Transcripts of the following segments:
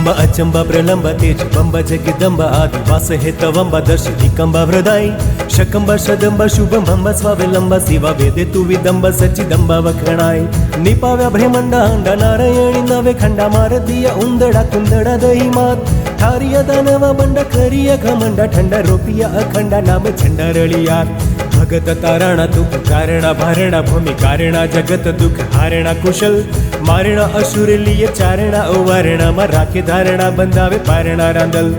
अंब अचंबा प्रलंबा तेज बंबा जगदंबा आदिवास हेतवंबा दर्श निकंबा हृदय शकंबा शदंबा शुभम भंबा स्वावलंबा शिवा वेदे तु विदंबा सच्चिदंबा वखणाय निपाव्या ब्रह्मंडा अंडा नारायणी नवे खंडा मारतीय उंदडा कुंदडा दही मात थारिया दानवा बंडा करिया घमंडा ठंडा रोपिया अखंडा नाम झंडा रळिया भगत तारणा तुक कारणा भारणा भूमि कारणा जगत दुख हारणा कुशल मारणा असुर लिय चारणा ओवारणा मा राखे धारणा बंधावे पारणा रांदल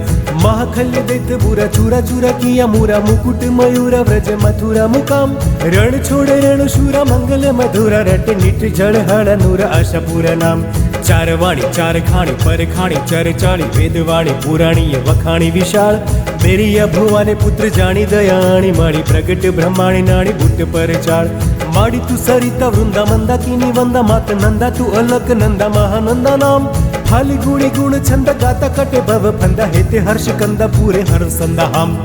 महाखल्य दैत बुरा चूरा चूरा किया मूरा मुकुट मयूरा व्रज मथुरा मुकाम रण छोड़ रण शूरा मंगल मधुरा रट निट जड़ हड़ नूरा आशापुरा नाम चार वाणी चार खाणी पर खाणी चर चाणी वेदवाणी पुराणी वखाणी विशाल बेरिया भुवाने पुत्र जाणी दयाणी माणी प्रगट ब्रह्माणी नाणी भूत पर चाळ माड़ी तू सरिता वृंदा मंदा कीनी वंदा मात नंदा तू अलक नंदा महानंदा नाम फाली गुणी गुण छंद गाता कटे भव फंदा हेते हर्ष कंदा पूरे हर संदा हम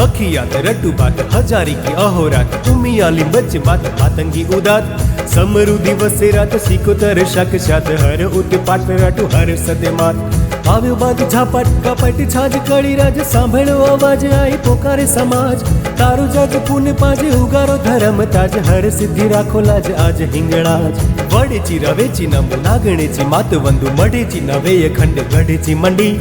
अखियात रट्टू बात हजारी की अहोरात तुम्ही आली बच्चे बात मातंगी उदात समरु दिवसे रात सिकोतर शाक शात हर उत पाट राटू हर सदे मात આવ્યો બાદ ઝાપટ કપટ છાજ કળી રાજ સાંભળો અવાજ આઈ પોકારે સમાજ તારું જગ પુન પાજે ઉગારો ધર્મ તાજ હર સિદ્ધિ રાખો લાજ આજ હિંગળાજ વડેચી રવેચી નમો નાગણેચી માતવંદુ મઢેચી નવે ખંડ ગઢેચી મંડી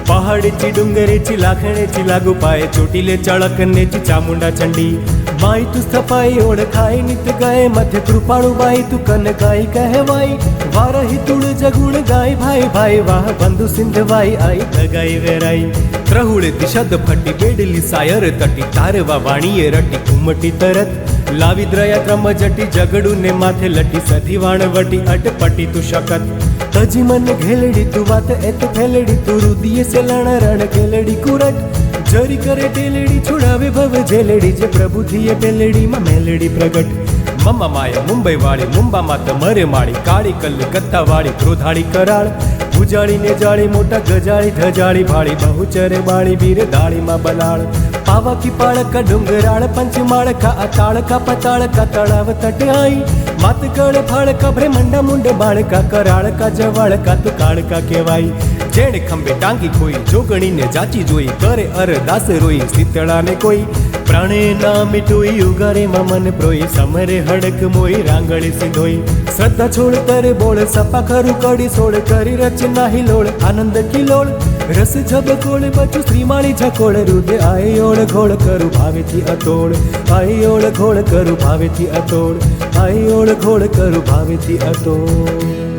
પહાડેચી ડુંગરેચી લાખણેચી लागू पाए ચોટીલે ચળકનેચી ચામુંડા ચંડી माई तू સ્થપાઈ ઓળખાય નિત ગાય મધ્ય કૃપાળુ બાઈ તું કન ગાય કહેવાય વારહી તુળ જગુણ ગાય ભાઈ ભાઈ વાહ બંધુ સિંધવાઈ आई लगाई वेराई ત્રહુળે દિશદ ફટી બેડલી સાયર તટી તારવા વાણીએ રટી કુમટી તરત લાવી દ્રયા ક્રમ જટી જગડું ને માથે લટી સધી વાણ વટી અટપટી તું શકત તજી મન ઘેલડી તું વાત એત ફેલડી તું રુદિયે સે લણ રણ ખેલડી કુરટ जरी करे टेलड़ी छुड़ावे भव झेलड़ी जे प्रभु थी पेलड़ी में मेलड़ी प्रगट मम्मा माया मुंबई वाली मुंबा मात मरे माड़ी काड़ी कल कत्ता वाली क्रोधाड़ी कराड़ भुजाड़ी ने जाड़ी मोटा गजाड़ी धजाड़ी भाड़ी बहुचरे बाड़ी वीर दाड़ी माँ बलाड़ पावा की पाड़ का डुंगराड़ पंचमाड़ का अताड़ का पताड़ का तड़ाव तट आई मात कड़ फाड़ का ब्रह्मंडा मुंड बाड़ का कराड़ का जवाड़ का तुकाड़ का केवाई जेण खंबे टांगी कोई जोगणी ने जाची जोई करे अरदास रोई शीतळा ने कोई प्राणे ना मिटोई उगारे मन प्रोई समरे हड़क मोई रांगड़ी सिंधोई श्रद्धा छोड़ करे बोल सपा खरु कड़ी सोड़ करी रचना हिलोड़ आनंद किलोड़ रस जब कोड़ बचु श्रीमाणी झकोड़ रुदे आए ओड़ घोड़ करू भावे थी अतोड़ आए ओड़ घोड़ करू भावे थी अतोड़ आए ओड़ घोड़ करू भावे थी अतोड़।